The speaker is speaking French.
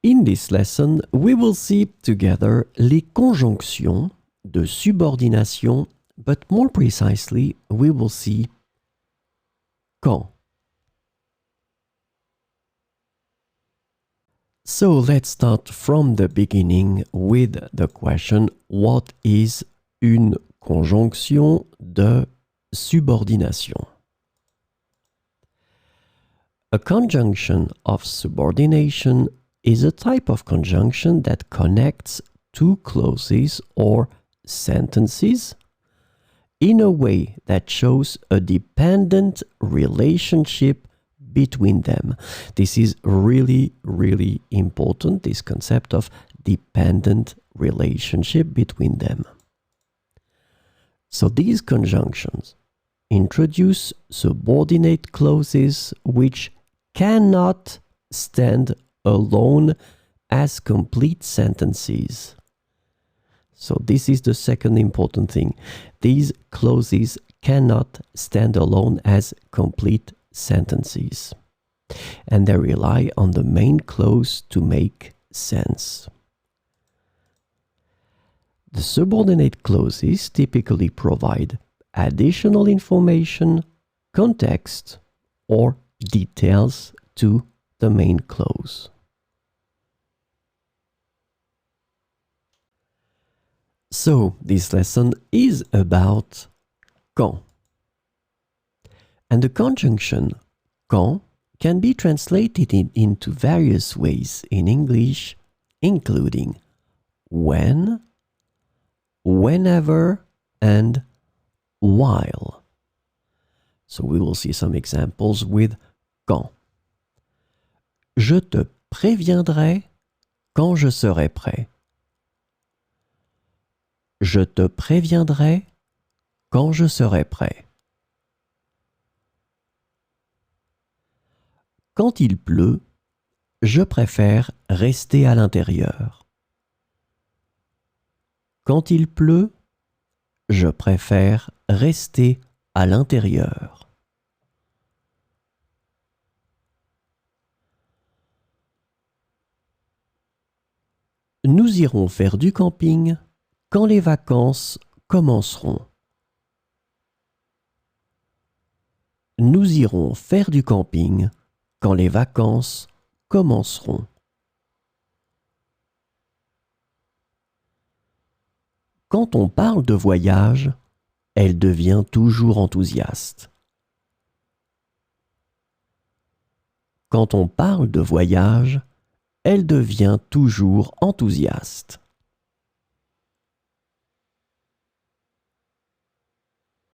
In this lesson, we will see together les conjonctions de subordination, but more precisely, we will see quand. So let's start from the beginning with the question, what is une conjonction de subordination? A conjunction of subordination is a type of conjunction that connects two clauses or sentences in a way that shows a dependent relationship between them. This is really, really important, this concept of dependent relationship between them. So these conjunctions introduce subordinate clauses which cannot stand alone as complete sentences. So this is the second important thing. These clauses cannot stand alone as complete sentences, and they rely on the main clause to make sense. The subordinate clauses typically provide additional information, context, or details to the main clause. So this lesson is about quand. And the conjunction quand can be translated into various ways in English, including when, whenever, and while. So we will see some examples with quand. Je te préviendrai quand je serai prêt. Je te préviendrai quand je serai prêt. Quand il pleut, je préfère rester à l'intérieur. Quand il pleut, je préfère rester à l'intérieur. Nous irons faire du camping quand les vacances commenceront. Nous irons faire du camping quand les vacances commenceront. Quand on parle de voyage, elle devient toujours enthousiaste. Quand on parle de voyage, elle devient toujours enthousiaste.